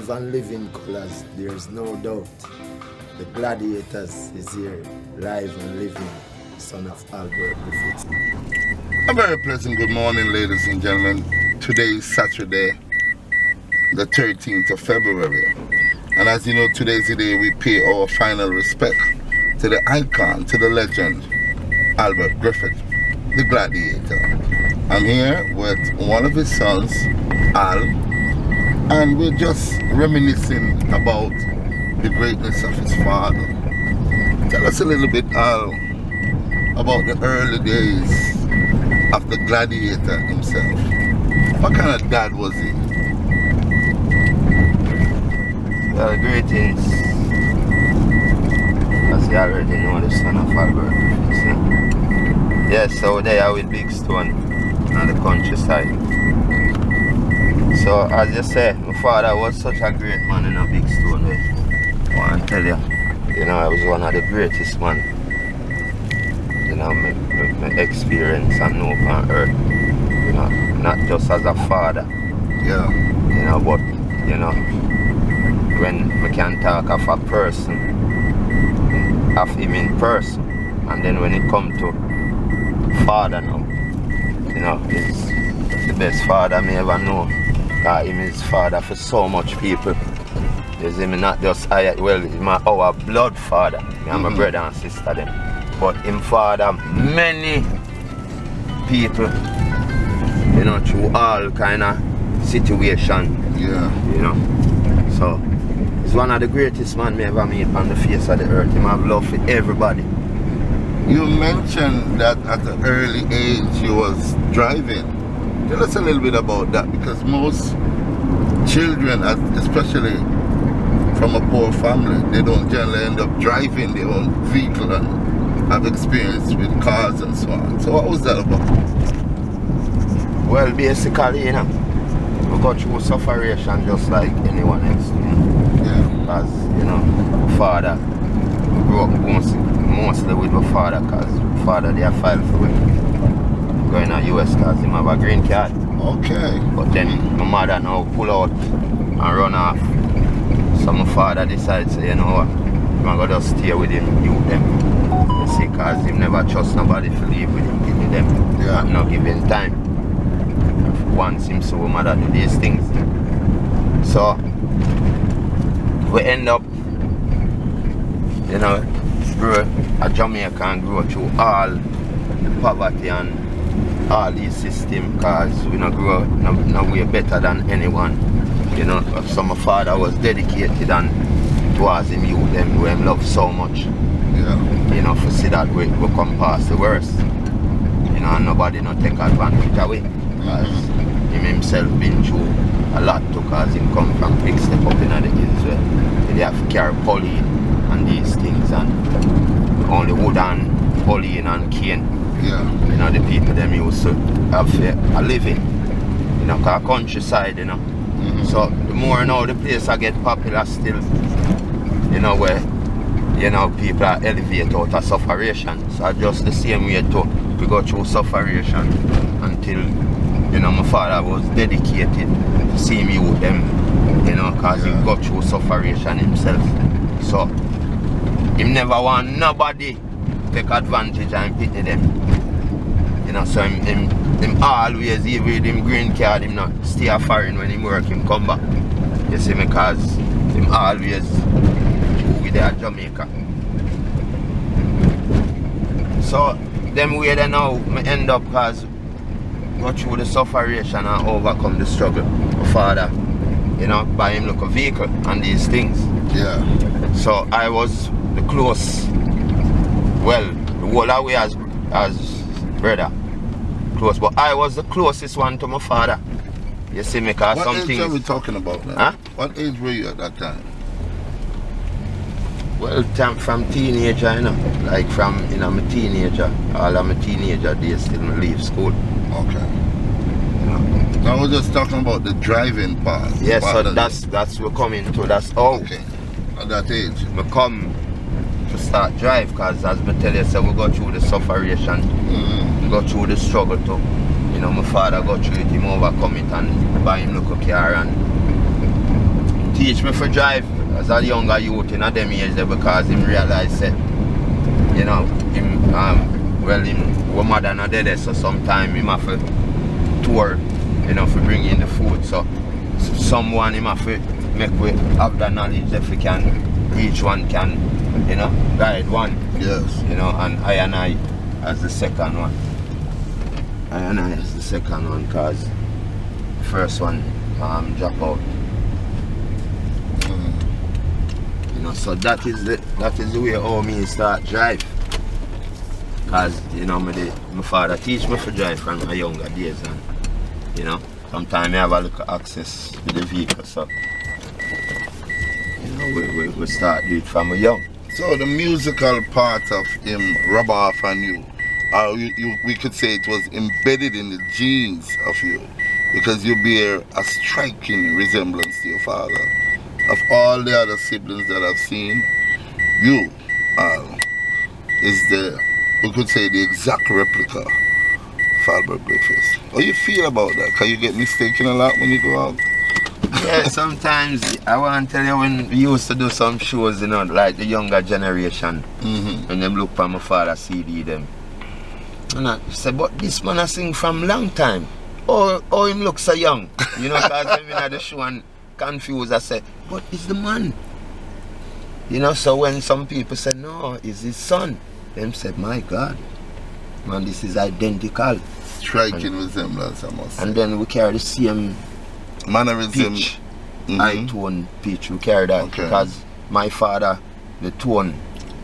live and live in colors, there's no doubt. The Gladiators is here, live and living, son of Albert Griffiths. A very pleasant good morning, ladies and gentlemen. Today is Saturday, the 13th of February. And as you know, today's the day we pay our final respect to the icon, to the legend, Albert Griffiths, the Gladiator. I'm here with one of his sons, Al, and we're just reminiscing about the greatness of his father. Tell us a little bit, Al, about the early days of the Gladiator himself. What kind of dad was he? Well, greetings. As you already know, the son of Albert Griffiths. Yes, so they are with Big Stone on the countryside. So, as you say, my father was such a great man in a Big Stone way. I want to tell you, I was one of the greatest man. My experience and know on earth. Not just as a father. Yeah. But, when we can talk of a person, of him in person, and then when it comes to father now, he's the best father I may ever know. Him is father for so much people. He's him not just our blood father. I'm a brother and sister then. But him father many people, through all kind of situation. Yeah. So he's one of the greatest man me ever meet on the face of the earth. Him have love for everybody. You mentioned that at an early age you was driving. Tell us a little bit about that, because most children, especially from a poor family, they don't generally end up driving their own vehicle and have experience with cars and so on. So what was that about? Well, basically, we go through sufferation just like anyone else. Yeah. Because, father, we grew up mostly with my father, because father they are filed for going to US because he have a green card. Okay. But then my mother now pull out and run off. So my father decides, I'm going to just stay with him, youth them. You see, because he never trust nobody to leave with him, give them. Yeah. Not giving time. Once him saw my mother do these things. So we end up, grow a Jamaica and grow through all the poverty and all these systems, because we not grow no way better than anyone. So my father was dedicated and towards him youth them who him love so much. Yeah. For see that we come past the worst. And nobody not take advantage away. Because him himself been through a lot too, because him come from big step up in the hills where they have to carry pulley and these things, and only wood and pulley and cane. Yeah. The people them used to have a living. Cause countryside, So the more now the place I get popular still, where people are elevate out of sufferation. So just the same way too, we go through sufferation until my father was dedicated to see me with them, cause he got through sufferation himself. So him never want nobody take advantage and pity them. So him always, even with him green card, him not stay a foreign when him work, him come back. You see me, cause him always with their Jamaica. So them way they now me end up, cause go through the sufferation and overcome the struggle. My father, buy him like a vehicle and these things. Yeah. So I was the close, well, the whole away as brother, close, but I was the closest one to my father. You see me, cause what age are we talking about now? Huh? What age were you at that time? Well, from teenager, like from my teenager, all of my teenager days till I leave school. Okay. I was just talking about the driving part. Yes, so that's we're coming to. That's how. Okay. At that age. We come to start drive, because as I tell you, so we go through the sufferation, we go through the struggle too. My father got through it, him overcome it and buy him look a car and teach me for drive as a younger youth in them age there because him realize that, you know, him well him our mother not dead, so sometime him have to tour, you know, for bring in the food. So someone him have to make we have the knowledge if we can, each one can, you know, guide one. Yes. You know, and I as the second one. I as the second one because the first one drop out. You know, so that is the way how me start drive. Cause you know my father teach me to drive from my younger days, and you know, sometimes I have a little access to the vehicle, so you know we start do it from young. So the musical part of him rub off on you, we could say it was embedded in the genes of you, because you bear a striking resemblance to your father. Of all the other siblings that I've seen, you is we could say the exact replica of Albert Griffiths. How you feel about that? Can you get mistaken a lot when you go out? Yeah, sometimes I want to tell you when we used to do some shows, you know, like the younger generation, and them look for my father's CD them. And I say, but this man I sing from long time. Oh, him look so young. You know, because I'm in the show and confused, I say, but it's the man. You know, so when some people say, no, it's his son, them say, my God, man, this is identical. Striking resemblance, I must say. And then we carry the same mannerism, pitch, high tone pitch, we carry that because my father, the tone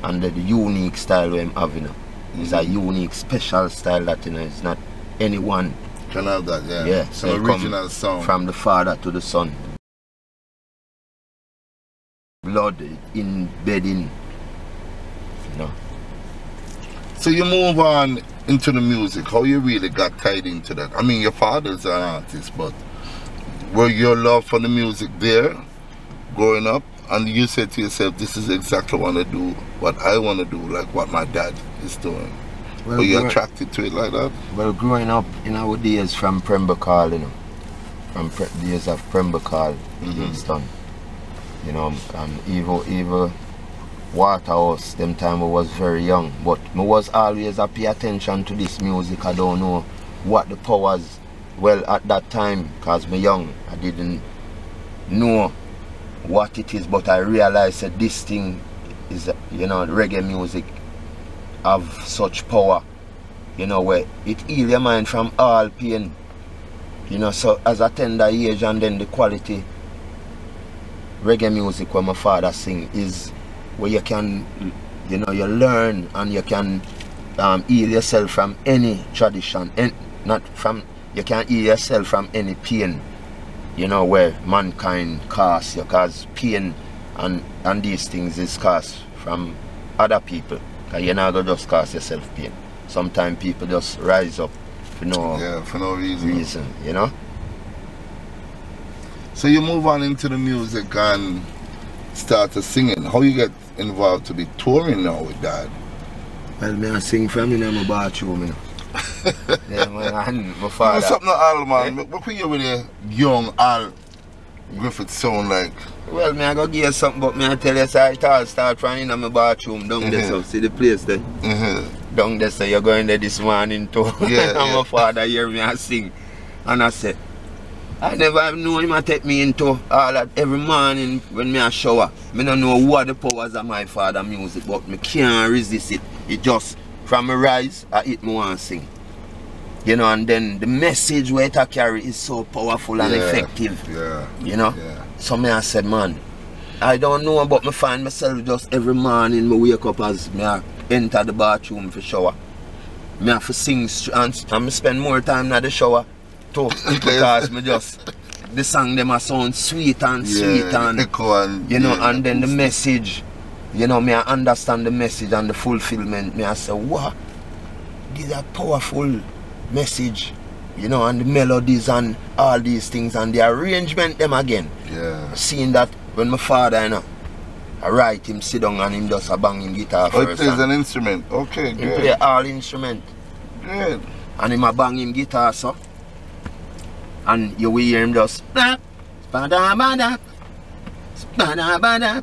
and the unique style we have, you know, is a unique, special style that, you know, it's not anyone can have that, yeah. Yeah, so original sound from the father to the son. Blood embedding, you know. So you move on into the music. How you really got tied into that? I mean, your father's an artist, but were your love for the music there growing up? And you said to yourself, this is exactly what I want to do, like what my dad is doing. Well, were you attracted to it like that? Well, growing up in our days from Pembroke, you know, from days of Pembroke, Kingston, you know, and even Waterhouse, them time I was very young, but I was always pay attention to this music. I don't know what the powers, well, at that time, because I'm young, I didn't know what it is, but I realized that this thing is, you know, reggae music have such power, you know, where it heals your mind from all pain, you know. So as a tender age, and then the quality reggae music where my father sing is where you can, you know, you learn and you can heal yourself from any tradition, and you can heal yourself from any pain, you know, where mankind cause you, cause pain and these things is caused from other people. Cause you're not gonna just cause yourself pain. Sometimes people just rise up for no reason, you know. So you move on into the music and start to singing. How you get involved to be touring now with Dad? Well, me I sing from in my bathroom, you know. Yeah, my father. Something Al, man. What can you with a young Al Griffiths sound like? Well, me I go give you something, but me I tell you, so it all start from in my bathroom down there, so see the place there? Down there, so you're going there this morning too. And my father hear me and sing. And I said, I never know him take me into all that every morning when me a shower. I don't know what the powers of my father music, but me can't resist it. It just, from my rise, I hit me want to sing. You know, and then the message where it carry is so powerful and effective. You know? So me I said, man, I don't know, but me find myself just every morning, me wake up as me I enter the bathroom for shower. Me have to sing and me spend more time in the shower too, because me just, the song them a sound sweet and you know, and then the message, you know, me I understand the message and the fulfillment. Me I say, wow, these are powerful message, you know, and the melodies and all these things and the arrangement them again. Seeing that when my father, you know, I write him sit down and him just a bang him guitar first. Oh, he plays an instrument. Okay, good. He play all instrument. Good. And him a bang him guitar, so. And you will hear him just spada-bada,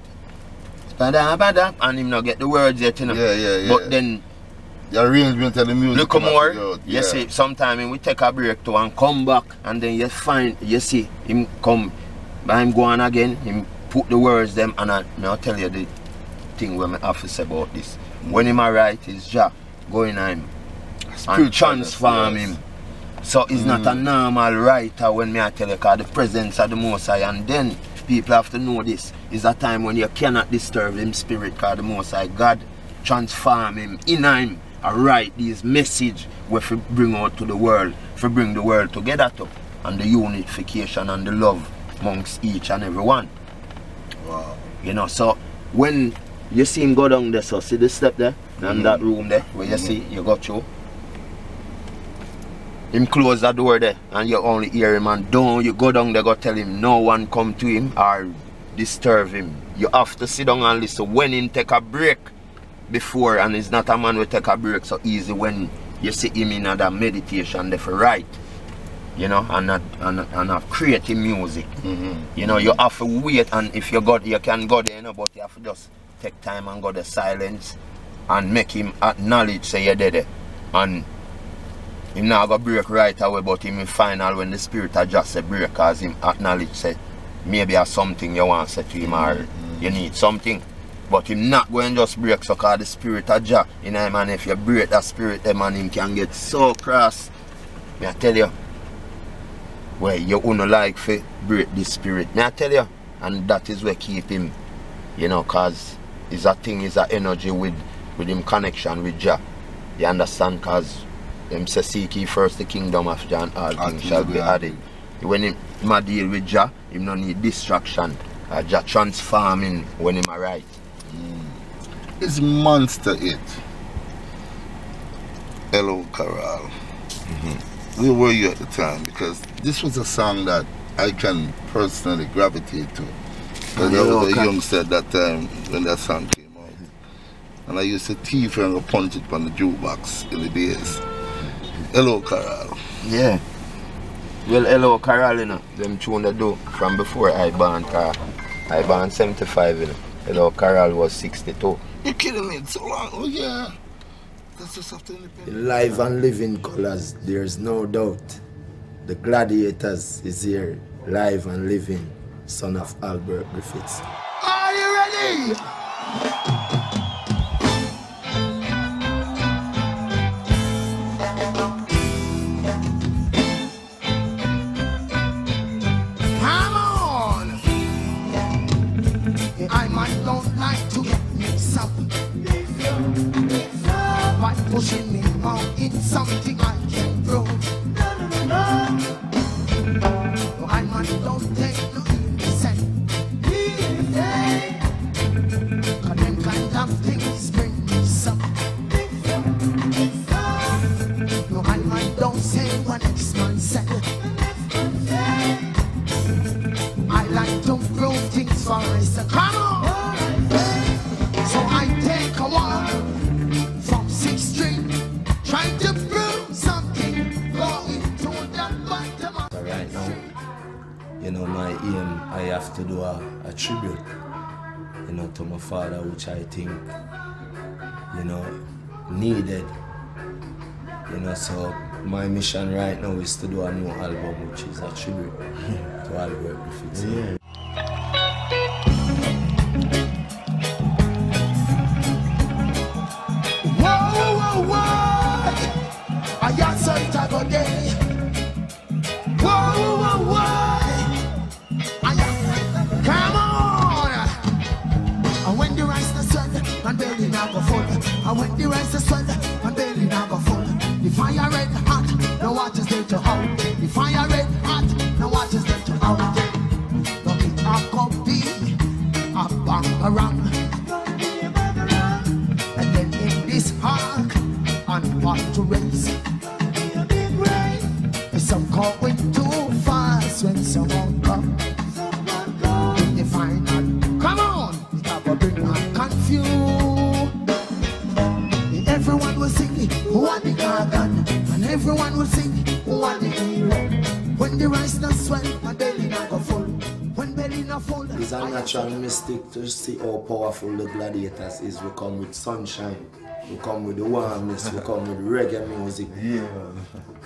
spada-bada, and him not get the words yet, you know. Yeah. But then the arrangement of the music. look more, yeah. you see, sometimes we take a break too and come back, and then you find, you see, him come, but him go on again, him put the words them, and I'll tell you the thing where I have to say about this. When him a write is Jah going on him and transform him. So it's not a normal writer when me I tell you, because the presence of the Most High, and then people have to know this, is a time when you cannot disturb him spirit, because the Most High God transform him in him and write these message where to bring out to the world, to bring the world together to, and the unification and the love amongst each and every one. Wow. You know, so when you see him go down there, so see the step there, and that room there, where you see, you got through. Him close the door there, and you only hear him, and don't you go down there, go tell him no one come to him or disturb him. You have to sit down and listen when him take a break before, and it's not a man will take a break so easy when you see him in a meditation there for right. You know, and not creating music. You know, you have to wait, and if you got, you can go there, you know, but you have to just take time and go to silence and make him acknowledge say you're there. And him not go break right away, but him in final when the spirit adjust say break, cause him acknowledge say maybe have something you want to say to him or you need something. But him not going just break, so cause the spirit adjust in him, and if you break that spirit, the man him can get so cross. I tell you. Where you wouldn't like to break this spirit. May I tell you? And that is where keep him, you know, cause it's a thing, is a energy with him connection with Jah. You understand? Cause him say seek ye first the kingdom of Jah, and all things shall be added. When him a deal with Jah, him no need distraction. Jah transform him when him a write. It's Monster It. Hello, Carol. Where were you at the time? Because this was a song that I can personally gravitate to. Because I was a youngster at that time when that song came out. And I used to teeth and punch it on the jukebox in the days. Hello, Carol. Yeah. Well, hello, Carol, you know. Them tune they do from before I born, I born 75, you know. Hello, Carol was 62. You're kidding me, it's so long. Oh, yeah. That's just after In live and living colors, there's no doubt. The Gladiators is here, live and living, son of Albert Griffiths. Are you ready? Come on! I might don't like to get mixed up by pushing me out in something I can prove. I might don't take no innocent. Cause them kind of things bring me some. No, I might don't say what next man said. I like to prove things for myself. Come on! So I take a walk from 6th Street, trying to prove something, going to the bottom of. Right now, you know, my aim, I have to do a tribute, you know, to my father, which I think, you know, needed. You know, so my mission right now is to do a new album, which is a tribute to Albert Griffiths. Yeah. I got some type of day. Whoa. Come on. And when the rice is swell, and belly now go full. And when the rice is swell, and belly now go full. The fire red hot, no water's there to hold. The fire red hot, no water's there to hold. Don't be a copy, a bangarang. And then in this ark, and what to raise. Some going too fast when someone comes. In the final, come on, it will bring and confuse. Everyone will sing, who want the garden, and everyone will sing, who want the hero. When the rice not swell, my belly not go full. When belly It's a natural mistake to see how powerful the Gladiators is. We come with sunshine, we come with the warmness, we come with reggae music. Yeah.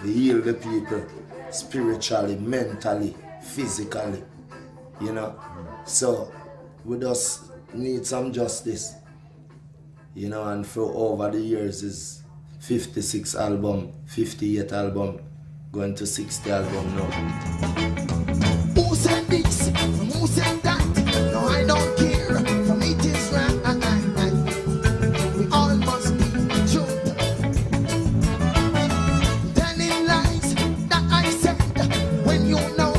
We heal the people spiritually, mentally, physically, you know. So we just need some justice, you know, and for over the years is 56 album, 58 album, going to 60 album now. Who said this? Who said that? No, I don't care. For me it is right. We all must be true. Telling lies that I said when you know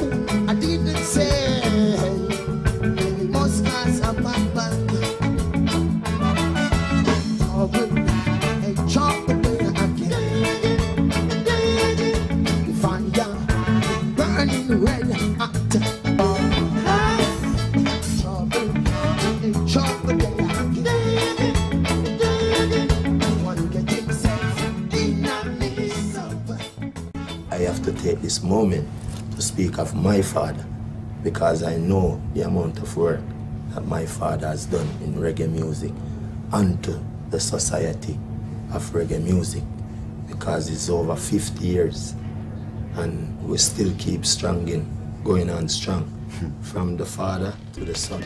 I didn't say. We must cause a bad bad. Trouble again. The fire burning red hot. I have to take this moment to speak of my father, because I know the amount of work that my father has done in reggae music and to the society of reggae music, because it's over 50 years and we still keep strong in, going on strong, from the father to the son.